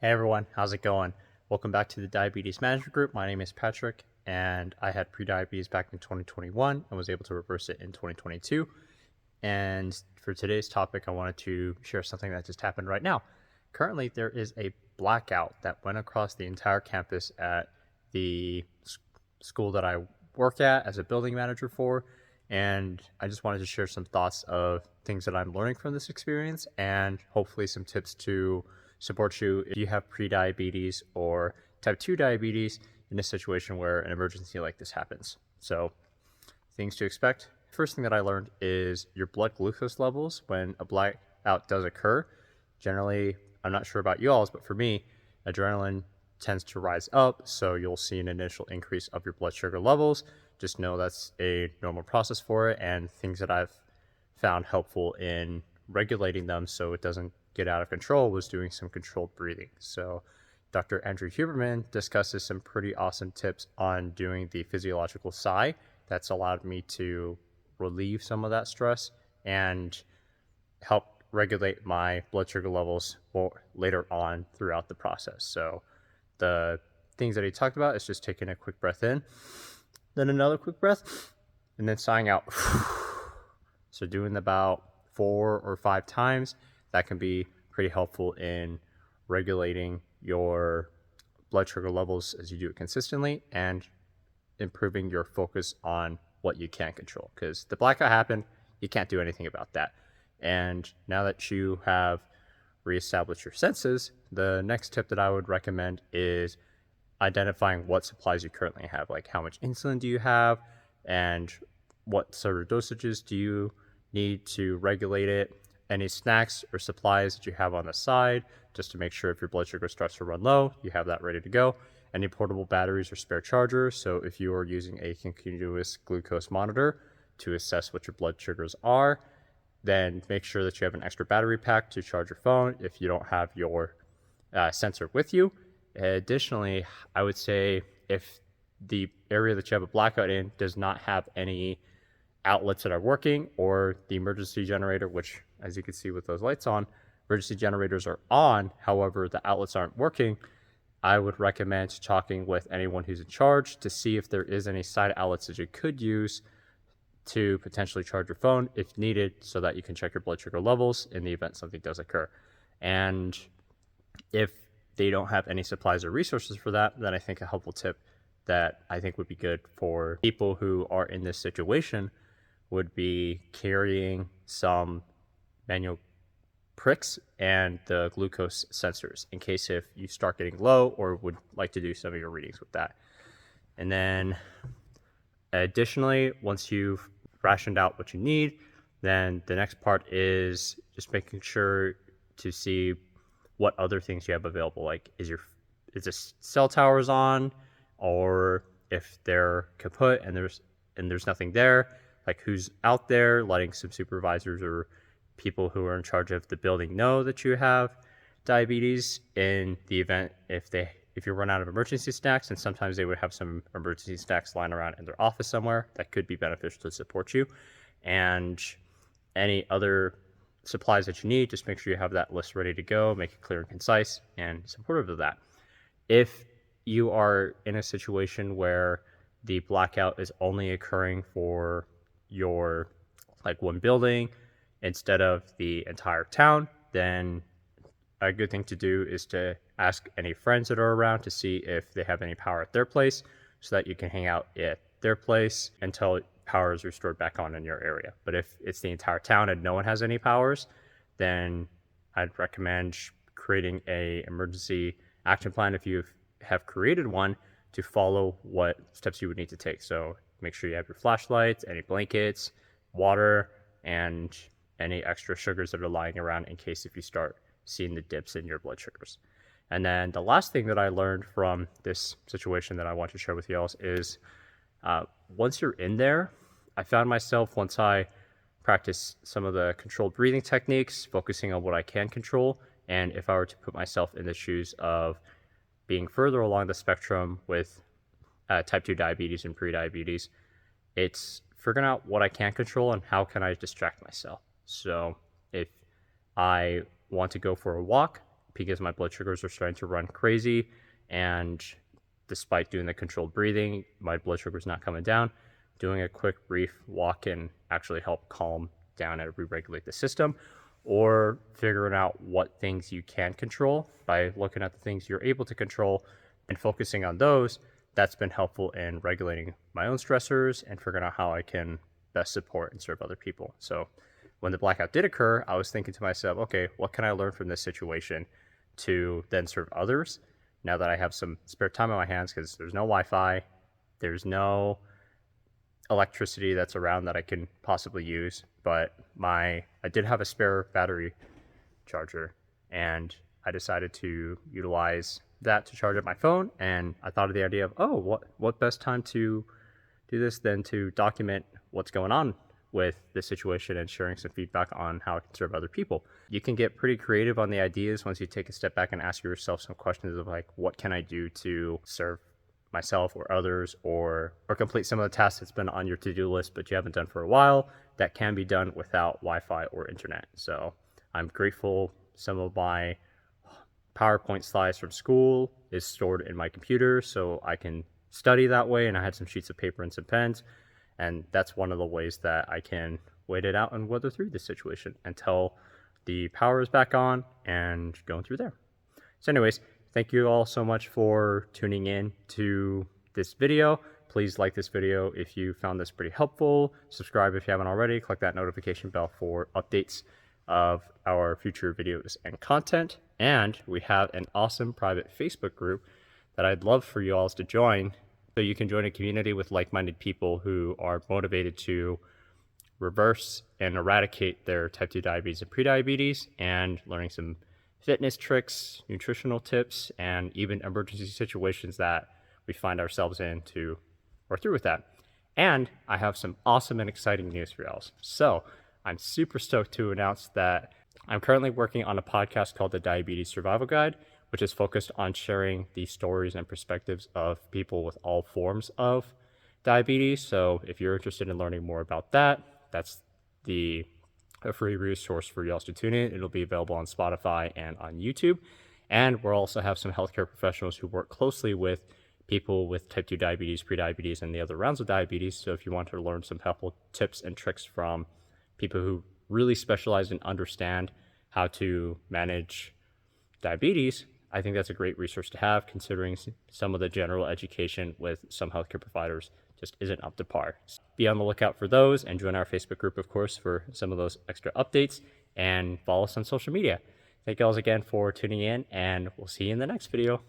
Hey everyone, how's it going? Welcome back to the Diabetes Management Group. My name is Patrick, and I had prediabetes back in 2021 and was able to reverse it in 2022. And for today's topic, I wanted to share something that just happened right now. Currently, there is a blackout that went across the entire campus at the school that I work at as a building manager for. And I just wanted to share some thoughts of things that I'm learning from this experience and hopefully some tips to support you if you have prediabetes or type 2 diabetes in a situation where an emergency like this happens. So, things to expect. First thing that I learned is your blood glucose levels when a blackout does occur. Generally, I'm not sure about you all, but for me, adrenaline tends to rise up, so you'll see an initial increase of your blood sugar levels. Just know that's a normal process for it, and things that I've found helpful in regulating them so it doesn't get out of control was doing some controlled breathing. So Dr. Andrew Huberman discusses some pretty awesome tips on doing the physiological sigh. That's allowed me to relieve some of that stress and help regulate my blood sugar levels later on throughout the process. So the things that he talked about is just taking a quick breath in, then another quick breath, and then sighing out. So doing about 4 or 5 times, that can be pretty helpful in regulating your blood sugar levels as you do it consistently and improving your focus on what you can control. Because the blackout happened, you can't do anything about that. And now that you have reestablished your senses, the next tip that I would recommend is identifying what supplies you currently have. Like how much insulin do you have and what sort of dosages do you need to regulate it, any snacks or supplies that you have on the side, just to make sure if your blood sugar starts to run low, you have that ready to go, any portable batteries or spare chargers. So if you are using a continuous glucose monitor to assess what your blood sugars are, then make sure that you have an extra battery pack to charge your phone if you don't have your sensor with you. Additionally, I would say if the area that you have a blackout in does not have any outlets that are working, or the emergency generator, which as you can see with those lights on, emergency generators are on, however the outlets aren't working, I would recommend talking with anyone who's in charge to see if there is any side outlets that you could use to potentially charge your phone if needed, so that you can check your blood sugar levels in the event something does occur. And if they don't have any supplies or resources for that, then I think a helpful tip that I think would be good for people who are in this situation would be carrying some manual pricks and the glucose sensors in case if you start getting low or would like to do some of your readings with that. And then additionally, once you've rationed out what you need, then the next part is just making sure to see what other things you have available. Like is the cell towers on, or if they're kaput and there's nothing there, like who's out there, letting some supervisors or people who are in charge of the building know that you have diabetes in the event if you run out of emergency snacks. And sometimes they would have some emergency snacks lying around in their office somewhere that could be beneficial to support you. And any other supplies that you need, just make sure you have that list ready to go, make it clear and concise and supportive of that. If you are in a situation where the blackout is only occurring for your one building instead of the entire town, then a good thing to do is to ask any friends that are around to see if they have any power at their place, so that you can hang out at their place until power is restored back on in your area. But if it's the entire town and no one has any powers, then I'd recommend creating a emergency action plan if you have created one, to follow what steps you would need to take. So make sure you have your flashlights, any blankets, water, and any extra sugars that are lying around in case if you start seeing the dips in your blood sugars. And then the last thing that I learned from this situation that I want to share with you all is once you're in there, I found myself, once I practiced some of the controlled breathing techniques, focusing on what I can control, and if I were to put myself in the shoes of being further along the spectrum with type 2 diabetes and prediabetes, it's figuring out what I can control and how can I distract myself. So if I want to go for a walk, because my blood sugars are starting to run crazy, and despite doing the controlled breathing, my blood sugar is not coming down. Doing a quick brief walk can actually help calm down and re-regulate the system, or figuring out what things you can control by looking at the things you're able to control and focusing on those. That's been helpful in regulating my own stressors and figuring out how I can best support and serve other people. So when the blackout did occur, I was thinking to myself, okay, what can I learn from this situation to then serve others now that I have some spare time on my hands, because there's no Wi-Fi, there's no electricity that's around that I can possibly use, but I did have a spare battery charger, and I decided to utilize that to charge up my phone. And I thought of the idea of, oh, what best time to do this than to document what's going on with this situation and sharing some feedback on how it can serve other people. You can get pretty creative on the ideas once you take a step back and ask yourself some questions of like, what can I do to serve myself or others, or complete some of the tasks that's been on your to-do list but you haven't done for a while that can be done without Wi-Fi or internet. So I'm grateful some of my PowerPoint slides from school is stored in my computer so I can study that way, and I had some sheets of paper and some pens, and that's one of the ways that I can wait it out and weather through this situation until the power is back on and going through there. So anyways, thank you all so much for tuning in to this video. Please like this video if you found this pretty helpful. Subscribe if you haven't already. Click that notification bell for updates of our future videos and content. And we have an awesome private Facebook group that I'd love for you all to join. So you can join a community with like-minded people who are motivated to reverse and eradicate their type 2 diabetes and prediabetes, and learning some fitness tricks, nutritional tips, and even emergency situations that we find ourselves in to work through with that. And I have some awesome and exciting news for y'all. So I'm super stoked to announce that I'm currently working on a podcast called the Diabetes Survival Guide, which is focused on sharing the stories and perspectives of people with all forms of diabetes. So if you're interested in learning more about that, that's a free resource for y'all to tune in. It'll be available on Spotify and on YouTube. And we'll also have some healthcare professionals who work closely with people with type 2 diabetes, prediabetes, and the other rounds of diabetes. So if you want to learn some helpful tips and tricks from people who really specialize and understand how to manage diabetes, I think that's a great resource to have, considering some of the general education with some healthcare providers just isn't up to par. Be on the lookout for those, and join our Facebook group, of course, for some of those extra updates, and follow us on social media. Thank you all again for tuning in, and we'll see you in the next video.